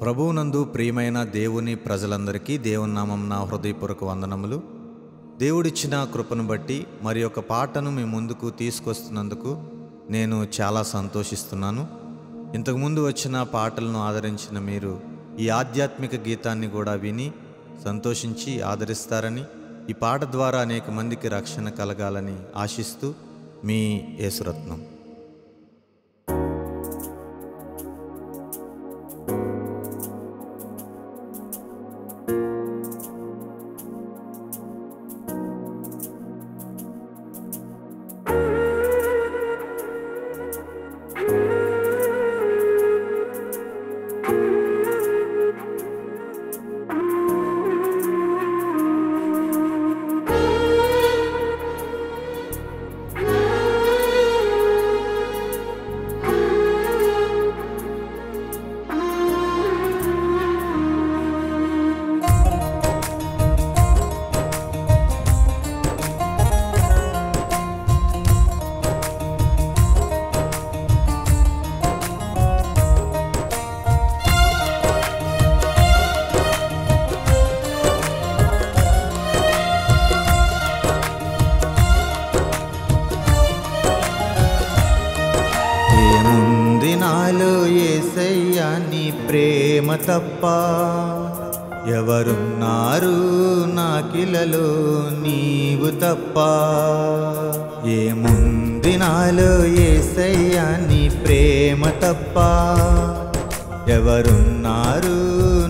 ప్రభువునందు ప్రియమైన దేవుని ప్రజలందరికీ దేవుని నామమున హృదయపూర్వక వందనములు. దేవుడిచ్చిన కృపను బట్టి మరి ఒక పాటను మీ ముందుకు తీసుకొస్తున్నందుకు నేను చాలా సంతోషిస్తున్నాను. ఇంతకుముందు వచ్చిన పాటలను ఆదరించిన మీరు ఈ ఆధ్యాత్మిక గీతాన్ని కూడా విని సంతోషించి ఆదరిస్తారని, ఈ పాట ద్వారా అనేక మందికి రక్షణ కలగాలని ఆశిస్తూ మీ యేసురత్నం. నాలో యేసయ్యా నీ ప్రేమ తప్ప ఎవరున్నారు నాకిలలో నీవు తప్ప. ఏముంది నాలో యేసయ్యా నీ ప్రేమ తప్ప ఎవరున్నారు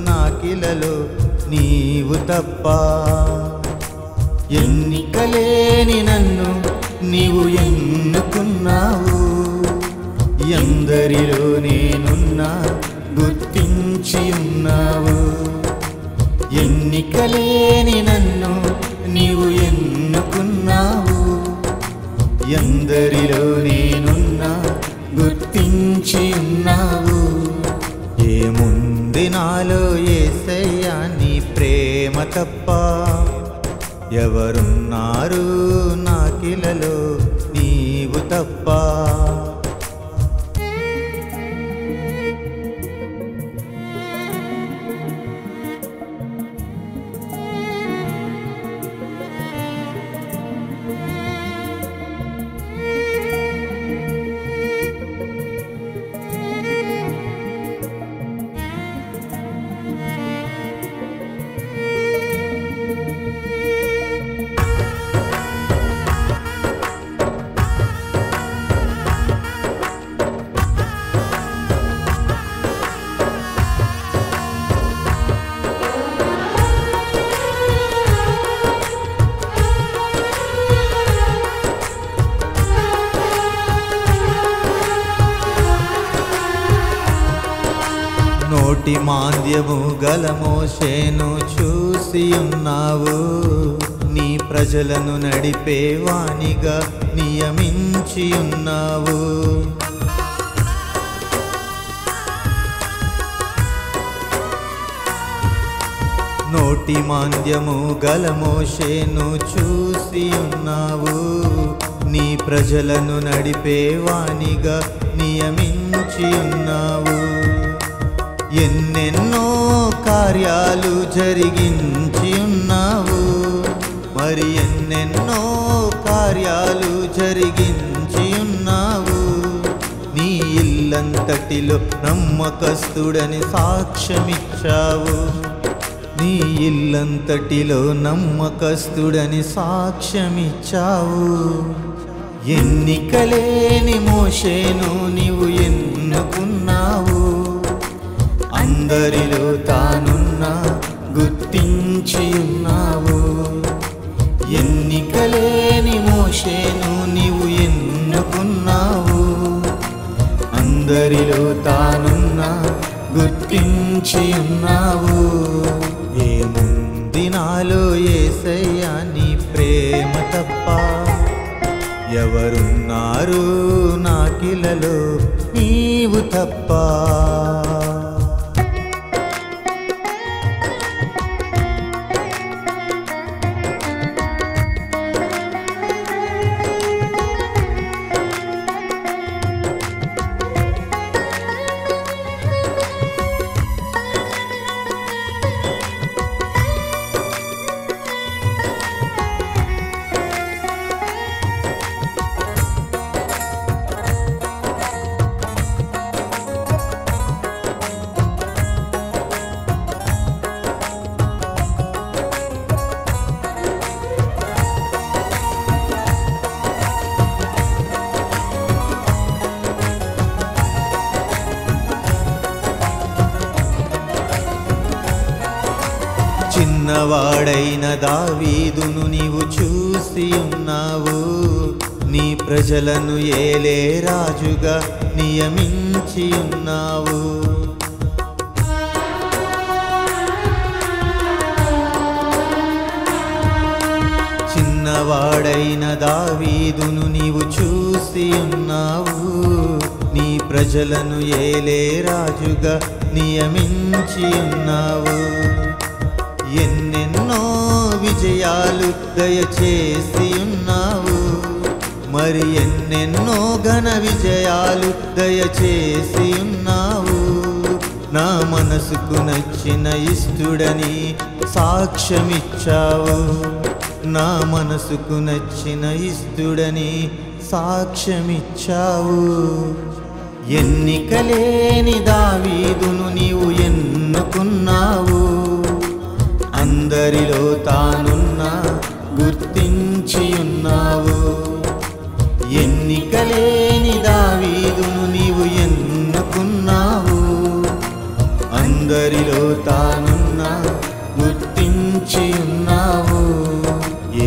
నాకిలలో నీవు తప్ప. ఎన్నికలేని నన్ను నీవు ఎన్నుకున్నావు, ఎందరిలో నేనున్నా గుర్తించి ఉన్నావు. ఎన్నికలేని నన్ను నీవు ఎన్నుకున్నావు, ఎందరిలో నేనున్నా గుర్తించి ఉన్నావు. ఏముంది నాలో యేసయ్యా నీ ప్రేమ తప్ప ఎవరున్నారు నాకిలలో నీవు తప్ప. నోటి మాంద్యము గల మోషేను చూసి ఉన్నావు, నీ ప్రజలను నడిపే వానిగా నియమించి ఉన్నావు. నోటి మాంద్యము గల మోషేను చూసి ఉన్నావు, నీ ప్రజలను నడిపే వానిగా నియమించి ఉన్నావు. ఎన్నెన్నో కార్యాలు జరిగించి ఉన్నావు, మరి ఎన్నెన్నో కార్యాలు జరిగించి ఉన్నావు. నీ ఇల్లంతటిలో నమ్మకస్తుడని సాక్ష్యమిచ్చావు, నీ ఇల్లంతటిలో నమ్మకస్తుడని సాక్ష్యమిచ్చావు. ఎన్నికలేని మోషేను నీవు ఎన్నుకున్నావు, అందరిలో తానున్నా గుర్తించి ఉన్నావు. ఎన్నికలేని మోషేను నీవు ఎన్నుకున్నావు, అందరిలో తానున్నా గుర్తించి ఉన్నావు. ఏముంది నాలో యేసయ్యా నీ ప్రేమ తప్ప ఎవరున్నారు నాకిలలో నీవు తప్ప. చిన్నవాడైన దావీదును నీవు చూసి ఉన్నావు, నీ ప్రజలను ఏలే రాజుగా నియమించి ఉన్నావు. చిన్నవాడైన దావీదును నీవు చూసి ఉన్నావు, నీ ప్రజలను ఏలే రాజుగా నియమించి ఉన్నావు. ఎన్నెన్నో విజయాలు దయచేసి ఉన్నావు, మరి ఎన్నెన్నో ఘన విజయాలు దయచేసి ఉన్నావు. నా మనసుకు నచ్చిన ఇష్టుడని సాక్ష్యమిచ్చావు, నా మనసుకు నచ్చిన ఇష్టుడని సాక్ష్యమిచ్చావు. ఎన్నికలేని దావీదును నీవు ఎన్నుకున్నావు, అందరిలో తానున్నా గుర్తించి ఉన్నావు. ఎన్నికలేని దావీదును నీవు ఎన్నుకున్నావు, అందరిలో తానున్నా గుర్తించి ఉన్నావు.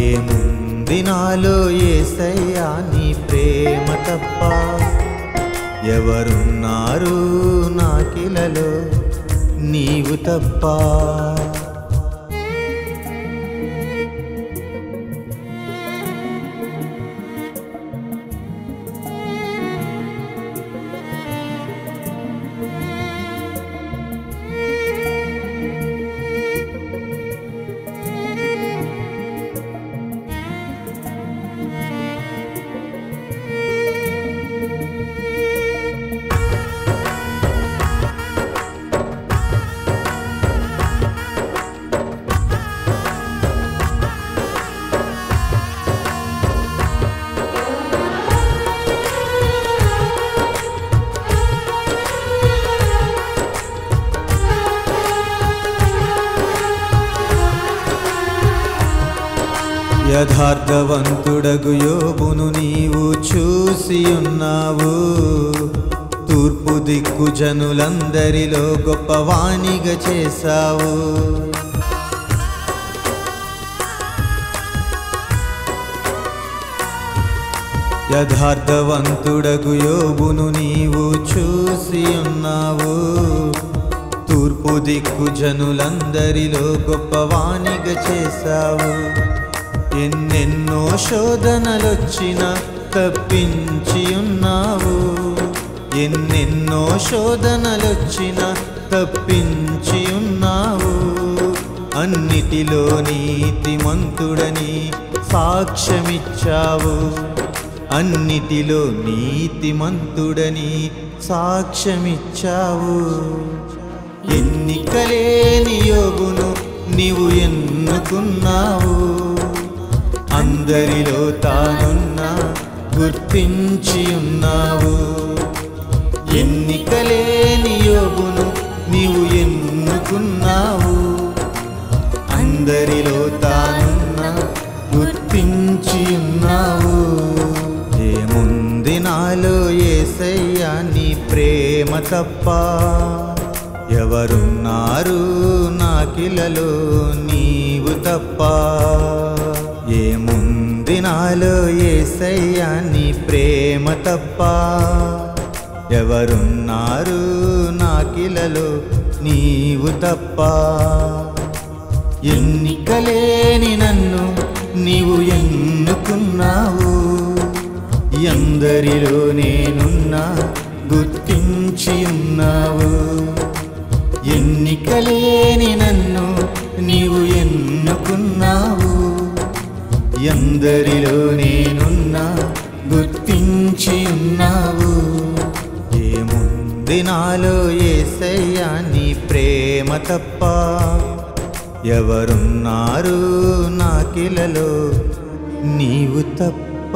ఏముంది నాలో యేసయ్యా నీ ప్రేమ తప్ప, ఎవరున్నారు నాకిలలో నీవు తప్ప. యథార్థవంతుడగు యోబును నీవు చూసి ఉన్నావు, తూర్పు దిక్కు జనులందరిలో గొప్పవానిగా చేశావు. యథార్థవంతుడగు యోబును నీవు చూసి ఉన్నావు, తూర్పు దిక్కు జనులందరిలో గొప్పవానిగా చేశావు. ఎన్నెన్నో శోధనలొచ్చినా తప్పించి ఉన్నావు, ఎన్నెన్నో శోధనలొచ్చినా తప్పించి ఉన్నావు. అన్నిటిలో నీతిమంతుడని సాక్ష్యమిచ్చావు, అన్నిటిలో నీతిమంతుడని సాక్ష్యమిచ్చావు. ఎన్నికలేని యోబును నీవు ఎన్నుకున్నావు, అందరిలో తానున్నా గుర్తించి ఉన్నావు. ఎన్నికలేని యోబును నీవు ఎన్నుకున్నావు, అందరిలో తానున్నా గుర్తించి ఉన్నావు. ఏముంది నాలో యేసయ్యా నీ ప్రేమ తప్ప, ఎవరున్నారు నాకిలలో నీవు తప్ప. ఏముంది నాలో యేసయ్యా నీ ప్రేమ తప్ప, ఎవరున్నారు నాకిలలో నీవు తప్ప. ఎన్నికలేని నన్ను నీవు ఎన్నుకున్నావు, ఎందరిలో నేనున్నా గుర్తించి ఉన్నావు. ఎన్నికలేని నన్ను నీవు ఎన్నుకున్నావు, ఎందరిలో నేనున్నా గుర్తించి ఉన్నావు. ఏముంది నాలో యేసయ్యా నీ ప్రేమ తప్ప, ఎవరున్నారు నాకిలలో నీవు తప్ప.